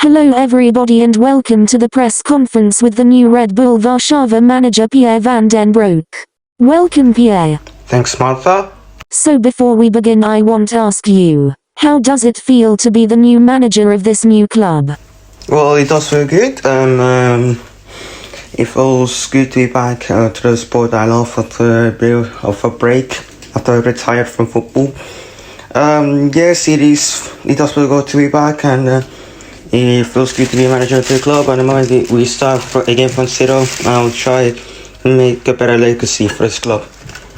Hello everybody and welcome to the press conference with the new Red Bull Warszawa manager Pierre Van Den Brock. Welcome Pierre. Thanks, Martha. So before we begin I want to ask you, how does it feel to be the new manager of this new club? Well, it does feel good. It feels good to be back to the sport I love after a bit of a break after I retired from football. Yes, it does feel good to be back, and it feels good to be manager of the club. And the moment we start again from zero, I'll try to make a better legacy for this club.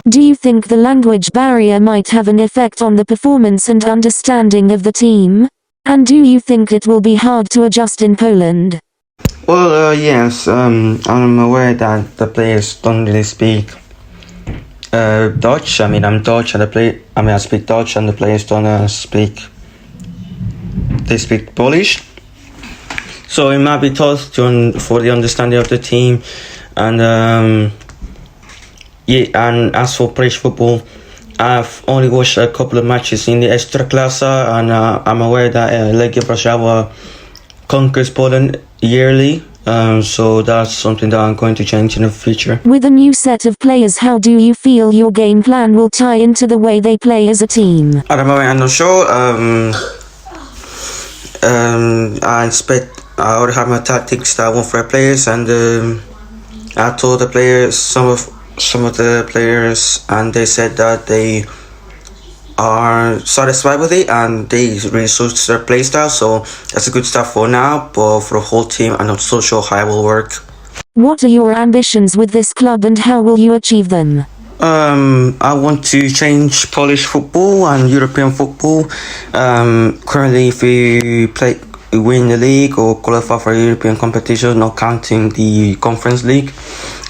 Do you think the language barrier might have an effect on the performance and understanding of the team? And do you think it will be hard to adjust in Poland? Well, yes, I'm aware that the players don't really speak Dutch. I'm Dutch, and I speak Dutch, and the players don't speak. They speak Polish, so it might be tough for the understanding of the team. And and as for Polish football, I've only watched a couple of matches in the Ekstraklasa, and I'm aware that Legia Warszawa conquers Poland yearly. So that's something that I'm going to change in the future. With a new set of players, how do you feel your game plan will tie into the way they play as a team? At the moment, I'm not sure. I expect I already have my tactics that I want for the players, and I told the players some of the players, and they said that they are satisfied with it and they really suit their play style. So that's a good start for now, but for the whole team, I'm not so sure how it will work. What are your ambitions with this club and how will you achieve them? I want to change Polish football and European football. Currently, if we win the league or qualify for a European competition, not counting the Conference League,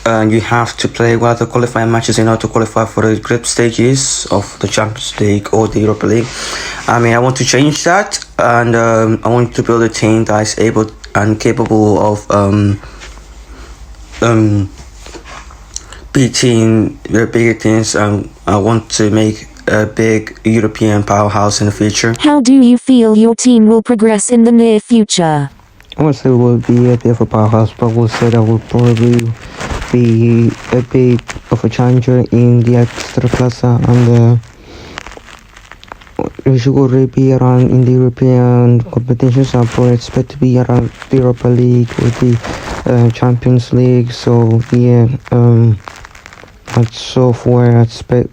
you have to play one of the qualifying matches in order to qualify for the group stages of the Champions League or the Europa League. I want to change that, and I want to build a team that is able and capable of beating the bigger teams, and I want to make a big European powerhouse in the future. How do you feel your team will progress in the near future? I would say we'll be a bit of a powerhouse, but we'll say that we'll probably be a bit of a challenger in the Ekstraklasa, and we should already be around in the European competitions. I probably expect to be around the Europa League or the Champions League. So yeah, that's sort of where I expect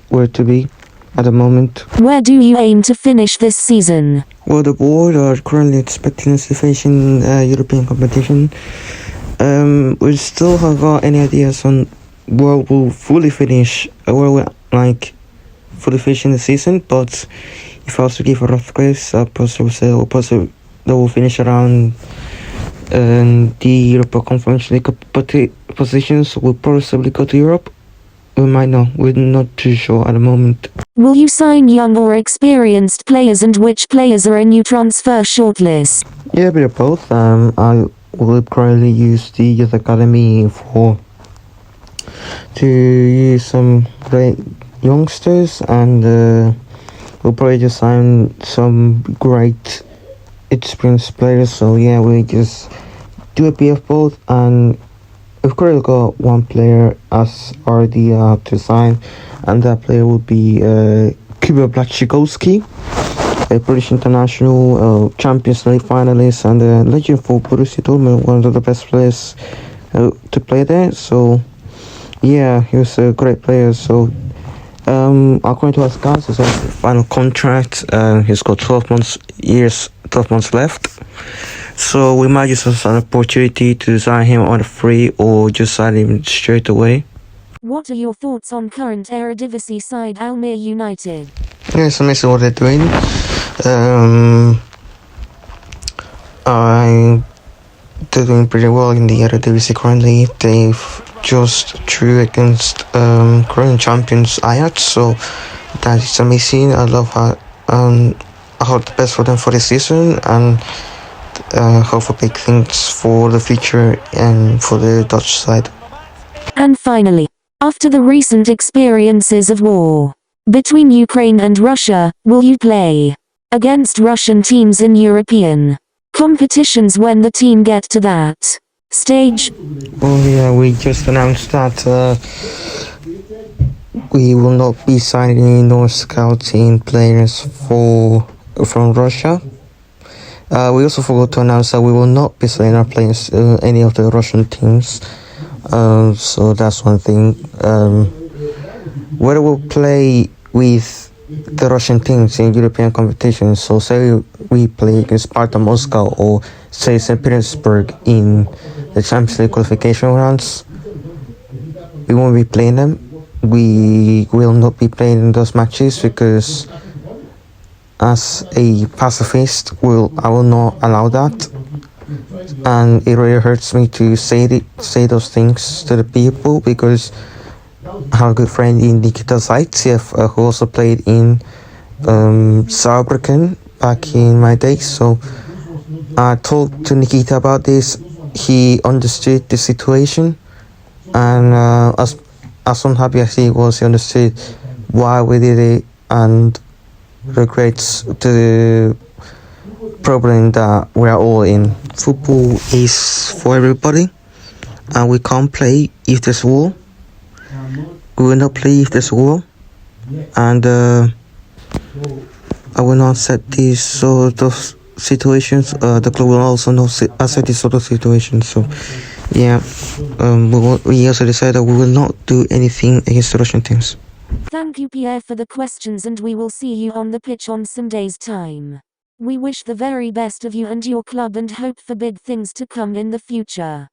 where to be at the moment. Where do you aim to finish this season? Well, the board are currently expecting us to finish in European competition. We still haven't got any ideas on where we'll fully finish, where we're fully finish in the season. But if I was to give a rough guess, I'll possibly say that we'll finish around the Europa Conference League positions. We'll possibly go to Europe. We might not. We're not too sure at the moment. Will you sign young or experienced players, and which players are in your transfer shortlist? Yeah, a bit of both. I will currently use the youth academy to use some great youngsters, and we'll probably just sign some great experienced players. So yeah, we just do a bit of both, and we've currently got one player as already to sign, and that player will be Kuba Błaszczykowski, a British international, Champions League finalist, and a legend for Borussia Dortmund, one of the best players to play there. So yeah, he was a great player. So according to us guys, it's a final contract. He's got 12 months left. So we might use this as an opportunity to sign him on a free or just sign him straight away. What are your thoughts on current Eredivisie side Almere United? Yeah, it's amazing what they're doing. They're doing pretty well in the Eredivisie currently. They've just drew against current champions Ajax, so that is amazing. I love how I hope the best for them for this season, and hope for big things for the future and for the Dutch side. And finally, after the recent experiences of war between Ukraine and Russia, will you play against Russian teams in European competitions when the team get to that stage? Oh yeah, we just announced that we will not be signing nor scouting players from Russia. We also forgot to announce that we will not be signing our players any of the Russian teams. So that's one thing. Whether we'll play with the Russian teams in European competitions, so say we play against Sparta Moscow or say St. Petersburg in the Champions League qualification rounds, we won't be playing them. We will not be playing in those matches because as a pacifist, I will not allow that. And it really hurts me to say those things to the people because I have a good friend in Nikita Zaitsev who also played in Saarbrücken back in my days. So I talked to Nikita about this. He understood the situation, and as unhappy as he was, he understood why we did it and regrets the problem that we are all in. Football is for everybody, and we can't play if there's war. We will not play if there's war, and I will not accept these sort of situations. The club will also not accept these sort of situations. So, yeah, we also decided that we will not do anything against the Russian teams. Thank you, Pierre, for the questions, and we will see you on the pitch on some days' time. We wish the very best of you and your club and hope for big things to come in the future.